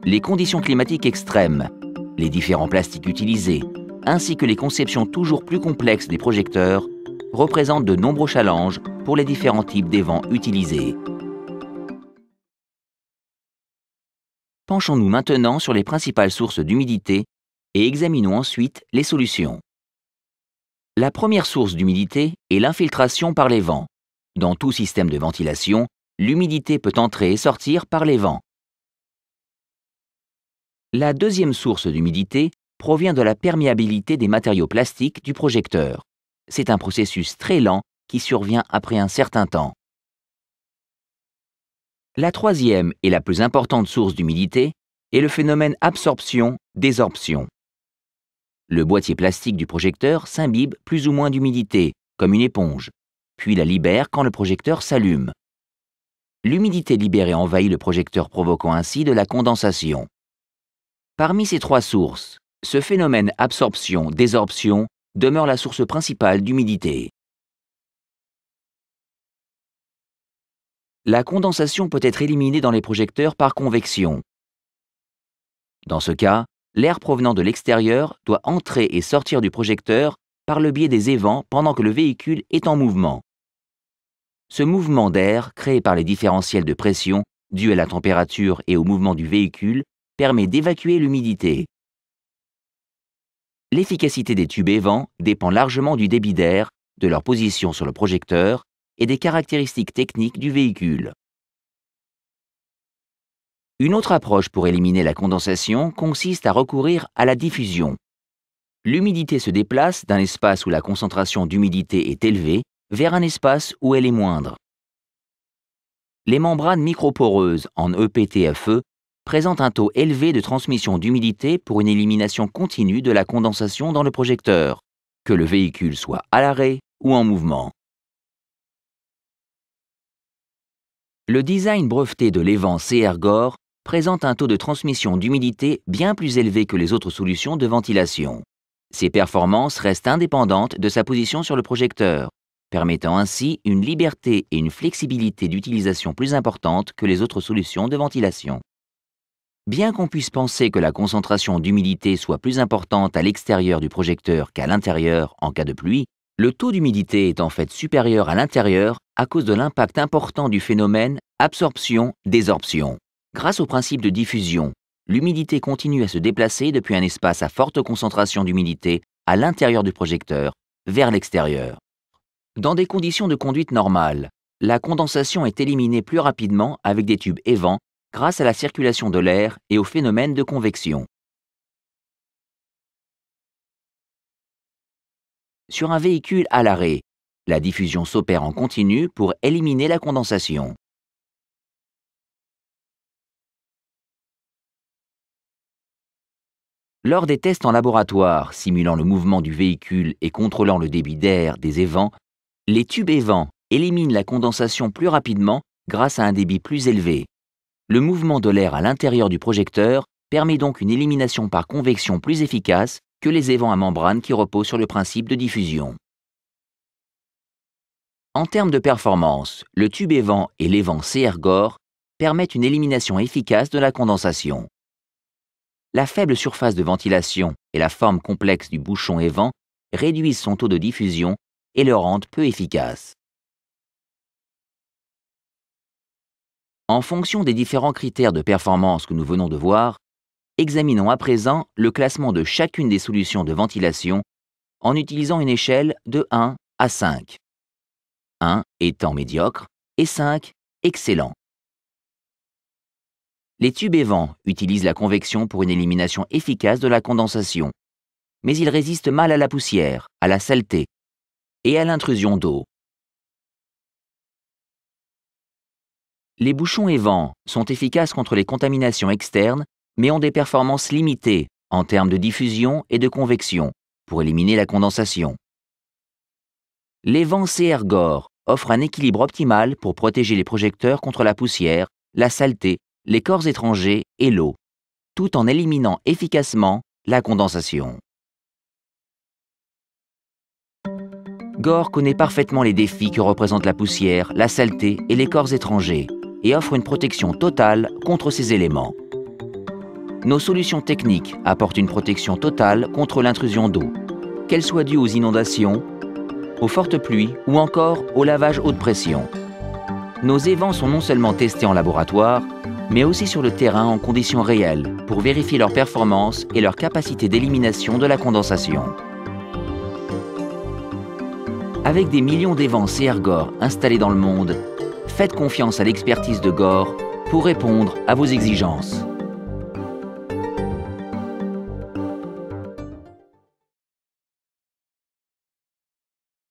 Les conditions climatiques extrêmes, les différents plastiques utilisés, ainsi que les conceptions toujours plus complexes des projecteurs, représentent de nombreux challenges pour les différents types d'évents utilisés. Penchons-nous maintenant sur les principales sources d'humidité et examinons ensuite les solutions. La première source d'humidité est l'infiltration par les vents. Dans tout système de ventilation, l'humidité peut entrer et sortir par les vents. La deuxième source d'humidité provient de la perméabilité des matériaux plastiques du projecteur. C'est un processus très lent qui survient après un certain temps. La troisième et la plus importante source d'humidité est le phénomène absorption-désorption. Le boîtier plastique du projecteur s'imbibe plus ou moins d'humidité, comme une éponge, puis la libère quand le projecteur s'allume. L'humidité libérée envahit le projecteur, provoquant ainsi de la condensation. Parmi ces trois sources, ce phénomène absorption-désorption demeure la source principale d'humidité. La condensation peut être éliminée dans les projecteurs par convection. Dans ce cas, l'air provenant de l'extérieur doit entrer et sortir du projecteur par le biais des évents pendant que le véhicule est en mouvement. Ce mouvement d'air, créé par les différentiels de pression dus à la température et au mouvement du véhicule, permet d'évacuer l'humidité. L'efficacité des tubes évents dépend largement du débit d'air, de leur position sur le projecteur et des caractéristiques techniques du véhicule. Une autre approche pour éliminer la condensation consiste à recourir à la diffusion. L'humidité se déplace d'un espace où la concentration d'humidité est élevée vers un espace où elle est moindre. Les membranes microporeuses en EPTFE présentent un taux élevé de transmission d'humidité pour une élimination continue de la condensation dans le projecteur, que le véhicule soit à l'arrêt ou en mouvement. Le design breveté de l'évent CR-GOR présente un taux de transmission d'humidité bien plus élevé que les autres solutions de ventilation. Ses performances restent indépendantes de sa position sur le projecteur, permettant ainsi une liberté et une flexibilité d'utilisation plus importantes que les autres solutions de ventilation. Bien qu'on puisse penser que la concentration d'humidité soit plus importante à l'extérieur du projecteur qu'à l'intérieur en cas de pluie, le taux d'humidité est en fait supérieur à l'intérieur à cause de l'impact important du phénomène absorption-désorption. Grâce au principe de diffusion, l'humidité continue à se déplacer depuis un espace à forte concentration d'humidité à l'intérieur du projecteur vers l'extérieur. Dans des conditions de conduite normales, la condensation est éliminée plus rapidement avec des tubes évents grâce à la circulation de l'air et au phénomène de convection. Sur un véhicule à l'arrêt, la diffusion s'opère en continu pour éliminer la condensation. Lors des tests en laboratoire simulant le mouvement du véhicule et contrôlant le débit d'air des évents, les tubes évents éliminent la condensation plus rapidement grâce à un débit plus élevé. Le mouvement de l'air à l'intérieur du projecteur permet donc une élimination par convection plus efficace que les évents à membrane qui reposent sur le principe de diffusion. En termes de performance, le tube évent et l'évent CR-GOR permettent une élimination efficace de la condensation. La faible surface de ventilation et la forme complexe du bouchon évent réduisent son taux de diffusion et le rendent peu efficace. En fonction des différents critères de performance que nous venons de voir, examinons à présent le classement de chacune des solutions de ventilation en utilisant une échelle de 1 à 5. 1 étant médiocre et 5 excellent. Les tubes évents utilisent la convection pour une élimination efficace de la condensation, mais ils résistent mal à la poussière, à la saleté et à l'intrusion d'eau. Les bouchons évents sont efficaces contre les contaminations externes, mais ont des performances limitées en termes de diffusion et de convection pour éliminer la condensation. L'évent CR-GOR offre un équilibre optimal pour protéger les projecteurs contre la poussière, la saleté, les corps étrangers et l'eau, tout en éliminant efficacement la condensation. GOR connaît parfaitement les défis que représentent la poussière, la saleté et les corps étrangers et offre une protection totale contre ces éléments. nos solutions techniques apportent une protection totale contre l'intrusion d'eau, qu'elle soit due aux inondations, aux fortes pluies ou encore au lavage haute pression. Nos évents sont non seulement testés en laboratoire, mais aussi sur le terrain en conditions réelles pour vérifier leur performance et leur capacité d'élimination de la condensation. Avec des millions d'évents CR-GOR installés dans le monde, faites confiance à l'expertise de GOR pour répondre à vos exigences.